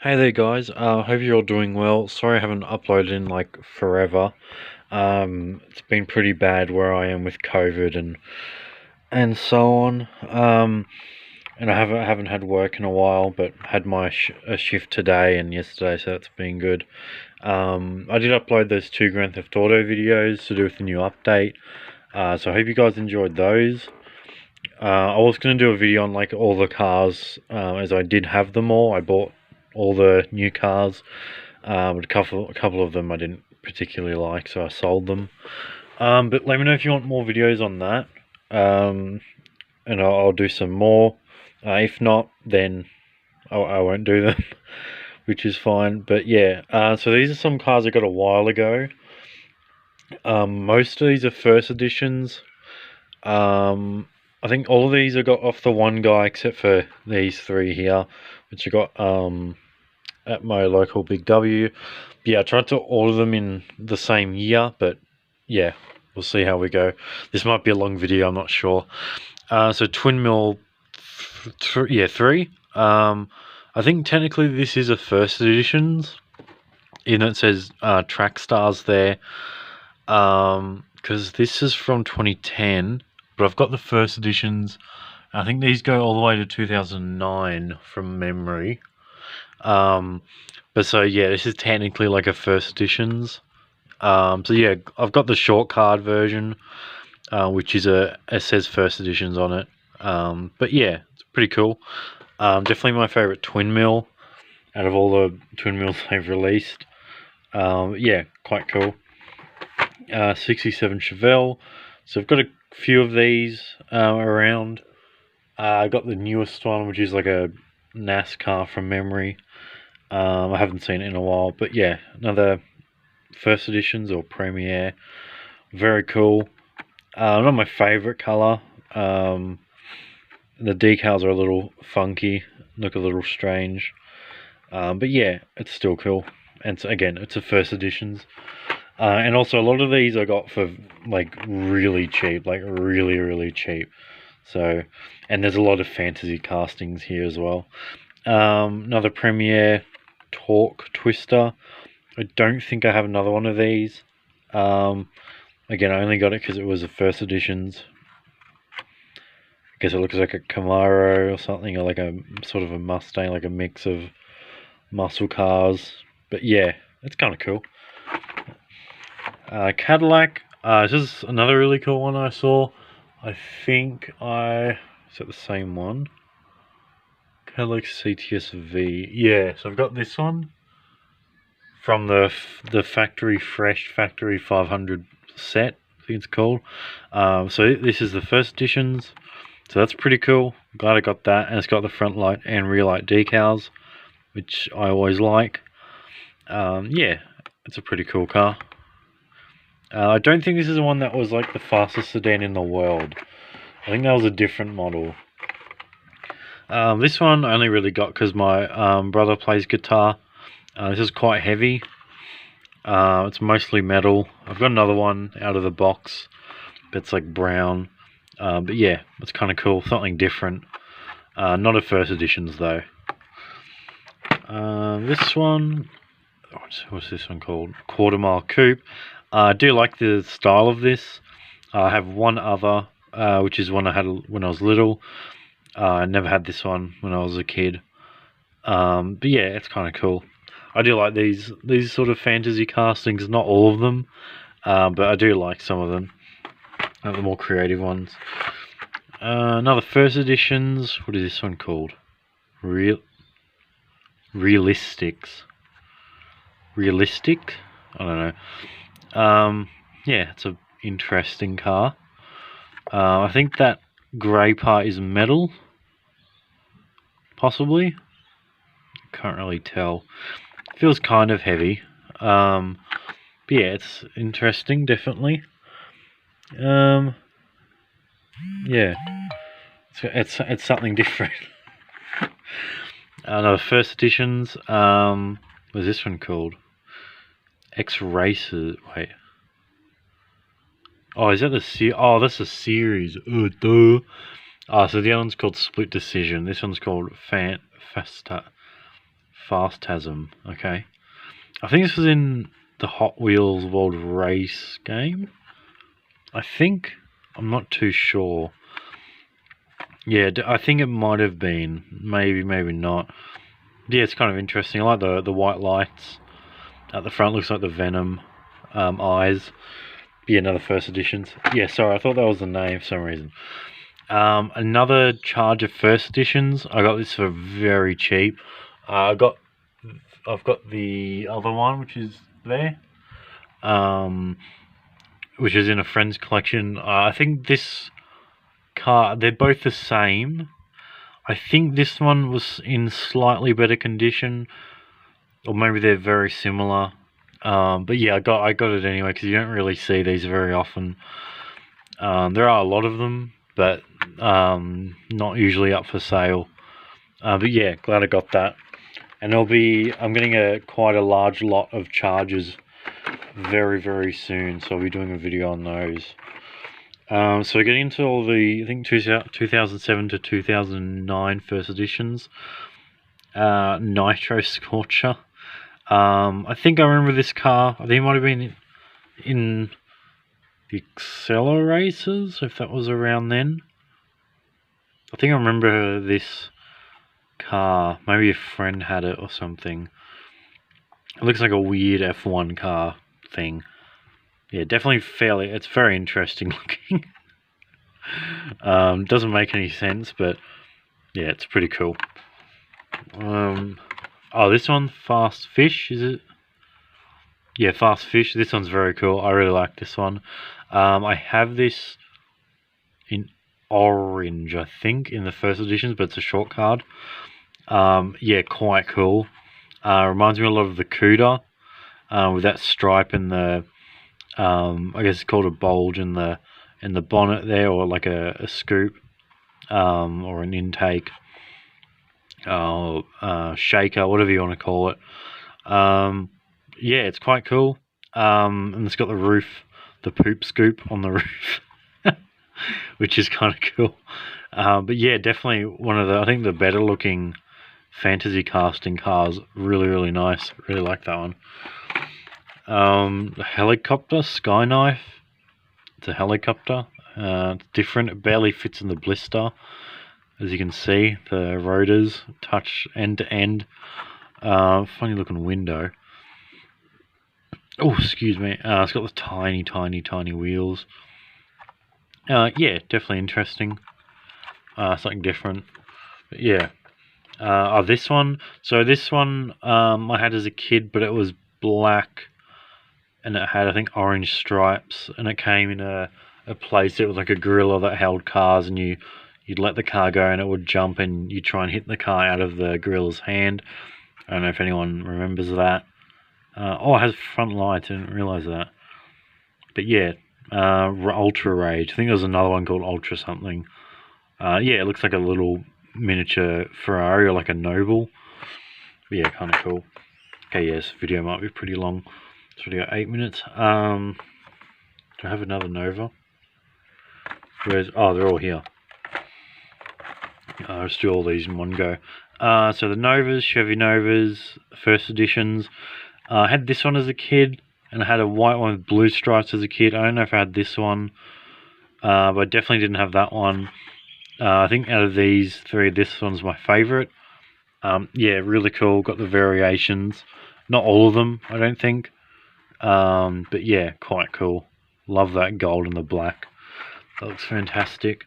Hey there guys, hope you're all doing well. Sorry I haven't uploaded in like forever. It's been pretty bad where I am with COVID and so on. And I haven't had work in a while, but had my a shift today and yesterday, so that's been good. I did upload those 2 Grand Theft Auto videos to do with the new update. So I hope you guys enjoyed those. I was going to do a video on like all the cars, as I did have them all. I bought all the new cars, but a couple of them I didn't particularly like, so I sold them. But let me know if you want more videos on that, and I'll do some more. If not, then I won't do them, which is fine. But yeah, so these are some cars I got a while ago. Most of these are first editions. I think all of these I got off the one guy except for these 3 here, which I got at my local Big W. Yeah, I tried to order them in the same year, but yeah, we'll see how we go. This might be a long video, I'm not sure. So twin mill, 3. I think technically this is a first editions. You know, it says track stars there. Because this is from 2010, but I've got the first editions. I think these go all the way to 2009 from memory. But so yeah, this is technically like a first editions. So yeah, I've got the short card version, which is it says first editions on it. But yeah, it's pretty cool. Definitely my favorite twin mill out of all the twin mills they've released. Yeah, quite cool. 67 Chevelle. So I've got a few of these around. I got the newest one, which is like a NASCAR from memory. I haven't seen it in a while, but yeah, another first editions or premiere. Very cool. Not my favorite color. The decals are a little funky, look a little strange. But yeah, it's still cool. And so, again, it's a first editions. And also a lot of these I got for like really cheap, like really cheap. So, and there's a lot of fantasy castings here as well. Another Premiere Torque Twister. I don't think I have another one of these. Again, I only got it because it was the first editions. I guess it looks like a Camaro or something, or like a sort of a Mustang, like a mix of muscle cars. But yeah, it's kind of cool. Cadillac. This is another really cool one I saw. I think is it the same one? Cadillac Cts V. Yeah, so I've got this one from the factory fresh factory 500 set, I think it's called. So this is the first editions. So that's pretty cool. Glad I got that, and it's got the front light and rear light decals, which I always like. Yeah, it's a pretty cool car. I don't think this is the one that was like the fastest sedan in the world. I think that was a different model. This one I only really got because my brother plays guitar. This is quite heavy. It's mostly metal. I've got another one out of the box, but it's like brown. But yeah, it's kind of cool. Something different. Not a first editions though. This one, what's this one called? Quarter Mile Coupe. I do like the style of this. I have one other, which is one I had when I was little. I never had this one when I was a kid. But yeah, it's kind of cool. I do like these sort of fantasy castings. Not all of them, but I do like some of them. The more creative ones. Another first editions. What is this one called? Realistics. Realistic? I don't know. Yeah, it's an interesting car. I think that grey part is metal, possibly. Can't really tell. Feels kind of heavy. But yeah, it's interesting, definitely. Yeah, it's something different. Another first editions. What's this one called? X Races. Wait. Oh, is that the Oh, that's a series. Oh, duh. So the other one's called Split Decision. This one's called Phantasm. Okay. I think this was in the Hot Wheels World Race game. I think. I'm not too sure. Yeah, I think it might have been. Maybe, maybe not. Yeah, it's kind of interesting. I like the white lights at the front. Looks like the Venom eyes. Yeah, another first editions. Yeah, sorry, I thought that was the name for some reason. Another Charger first editions. I got this for very cheap. I've got the other one, which is there, which is in a friend's collection. I think this car, they're both the same. I think this one was in slightly better condition, or maybe they're very similar. But yeah, I got it anyway because you don't really see these very often. There are a lot of them, but not usually up for sale. But yeah, glad I got that. And I'm getting quite a large lot of Chargers very, very soon, so I'll be doing a video on those. So getting into all the, I think 2007 to 2009 first editions. Nitro Scorcher. I think I remember this car. I think it might have been in the Accelerators, if that was around then. I think I remember this car. Maybe a friend had it or something. It looks like a weird F1 car thing. Yeah, definitely it's very interesting looking. Doesn't make any sense, but yeah, it's pretty cool. Oh, this one, Fast Fish, is it? Yeah, Fast Fish. This one's very cool. I really like this one. I have this in orange, I think, in the first editions, but it's a short card. Yeah, quite cool. Reminds me a lot of the Coupe, with that stripe in the, I guess it's called a bulge in the bonnet there, or like a scoop, or an intake, shaker, whatever you want to call it. Yeah, it's quite cool. And it's got the poop scoop on the roof, which is kind of cool. But yeah, definitely one of I think the better looking fantasy casting cars. Really, really nice. Really like that one. The helicopter, Skyknife. It's a helicopter. It's different. It barely fits in the blister. As you can see, the rotors touch end to end. Funny looking window. Oh, excuse me. It's got the tiny, tiny, tiny wheels. Yeah, definitely interesting. Something different. But yeah. This one. So this one I had as a kid, but it was black, and it had, I think, orange stripes, and it came in a place. It was like a gorilla that held cars, and you'd let the car go, and it would jump, and you try and hit the car out of the gorilla's hand. I don't know if anyone remembers that. Oh, it has front lights. I didn't realise that. But yeah, Ultra Rage. I think there's another one called Ultra something. Yeah, it looks like a little miniature Ferrari, or like a Noble. But yeah, kind of cool. Okay, yes, video might be pretty long. It's already got 8 minutes. Do I have another Nova? Oh, they're all here. I'll just do all these in one go. So the Novas, Chevy Novas, first editions. I had this one as a kid, and I had a white one with blue stripes as a kid. I don't know if I had this one, but I definitely didn't have that one. I think out of these three, this one's my favourite. Yeah, really cool. Got the variations. Not all of them, I don't think. But yeah, quite cool. Love that gold and the black. That looks fantastic.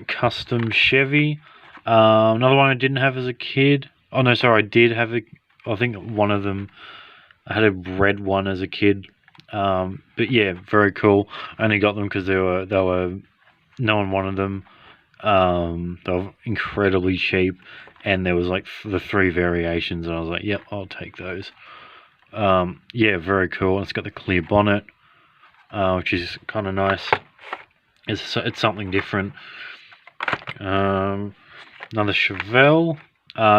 Custom Chevy. Another one I didn't have as a kid. Oh no, sorry, I did have I think one of them. I had a red one as a kid. But yeah, very cool. I only got them because they were no one wanted them. They were incredibly cheap, and there was like the 3 variations, and I was like, yep, I'll take those. Yeah, very cool. It's got the clear bonnet, which is kind of nice. It's something different. Another Chevelle.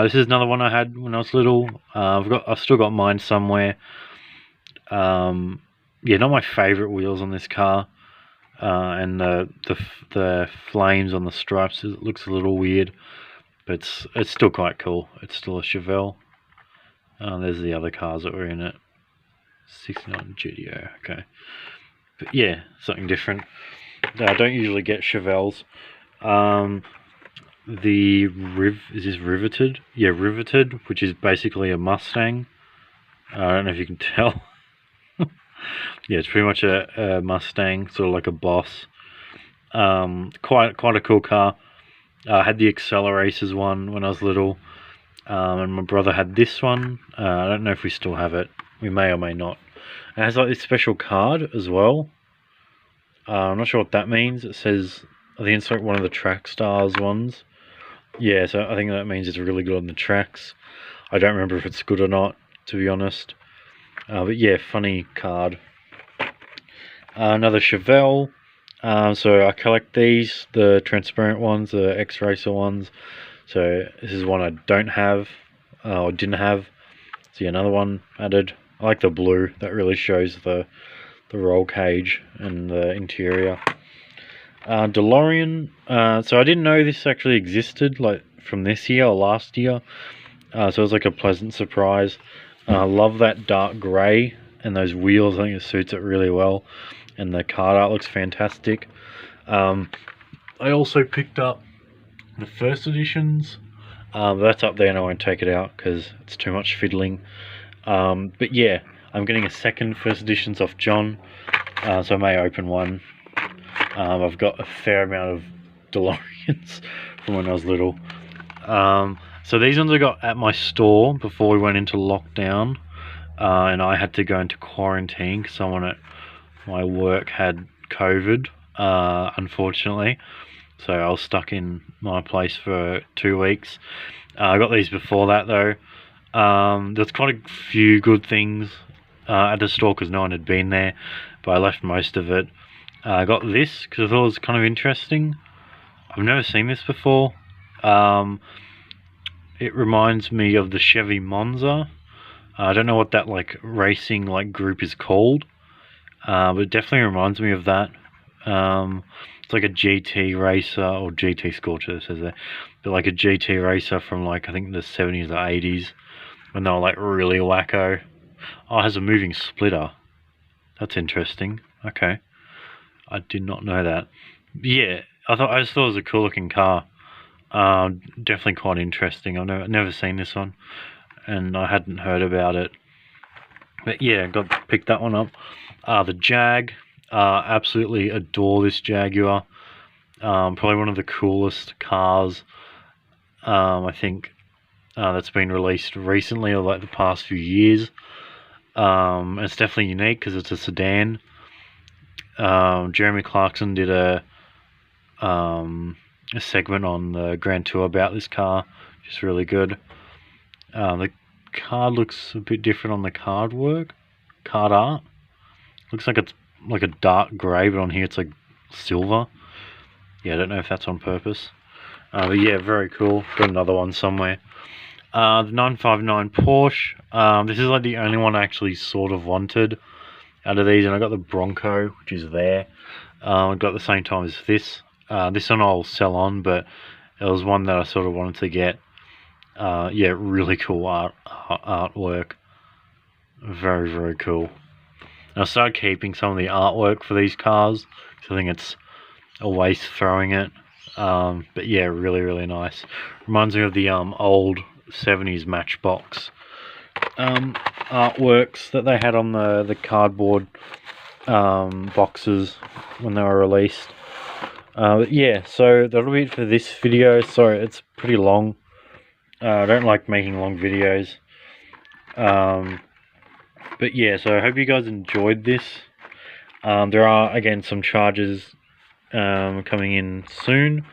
This is another one I had when I was little. I've still got mine somewhere. Yeah, not my favorite wheels on this car. And the flames on the stripes, it looks a little weird. but it's still quite cool. It's still a Chevelle. There's the other cars that were in it. 69 GTO, okay. But yeah, something different. I don't usually get Chevelles. Is this Riveted? Yeah, Riveted, which is basically a Mustang. I don't know if you can tell. Yeah, it's pretty much a Mustang, sort of like a Boss. Quite a cool car. I had the Acceleraces one when I was little, and my brother had this one. I don't know if we still have it. We may or may not. It has like this special card as well. I'm not sure what that means. It says, I think it's like one of the track stars ones. Yeah, so I think that means it's really good on the tracks. I don't remember if it's good or not, to be honest. But yeah, funny card. Another Chevelle. So I collect these, the transparent ones, the X-Racer ones. So this is one I don't have, or didn't have. See, another one added. I like the blue. That really shows the roll cage and the interior. DeLorean. So I didn't know this actually existed, like from this year or last year. So it was like a pleasant surprise. I love that dark grey and those wheels. I think it suits it really well. And the card art looks fantastic. I also picked up the first editions. That's up there and I won't take it out because it's too much fiddling. But yeah, I'm getting a second first editions off John. So I may open one. I've got a fair amount of DeLoreans from when I was little. So these ones I got at my store before we went into lockdown. And I had to go into quarantine because someone at my work had COVID, unfortunately. So I was stuck in my place for 2 weeks. I got these before that though. There's quite a few good things at the store because no one had been there, but I left most of it. I got this because I thought it was kind of interesting. I've never seen this before. It reminds me of the Chevy Monza. I don't know what that like racing like group is called, but it definitely reminds me of that. It's like a GT racer, or GT Scorcher, it says there, but like a GT racer from like I think the 70s or 80s when they were like really wacko. Oh, it has a moving splitter. That's interesting. Okay, I did not know that. But yeah, I just thought it was a cool looking car. Definitely quite interesting. I've never seen this one, and I hadn't heard about it. But yeah, picked that one up. The Jag. Absolutely adore this Jaguar. Probably one of the coolest cars, I think, that's been released recently or like the past few years. It's definitely unique because it's a sedan. Jeremy Clarkson did a segment on the Grand Tour about this car, which is really good. The card looks a bit different on the card art. Looks like it's like a dark grey, but on here it's like silver. Yeah, I don't know if that's on purpose. But yeah, very cool. Got another one somewhere. The 959 Porsche. This is like the only one I actually sort of wanted out of these, and I got the Bronco, which is there. I got the same time as this. This one I'll sell on, but it was one that I sort of wanted to get. Yeah, really cool artwork. Very, very cool. And I started keeping some of the artwork for these cars because I think it's a waste throwing it. But yeah, really, really nice. Reminds me of the old 70s Matchbox artworks that they had on the cardboard boxes when they were released. But yeah, so that'll be it for this video. Sorry, it's pretty long. I don't like making long videos. But yeah, so I hope you guys enjoyed this. There are, again, some charges coming in soon.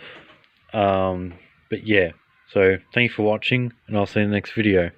But yeah, so thank you for watching, and I'll see you in the next video.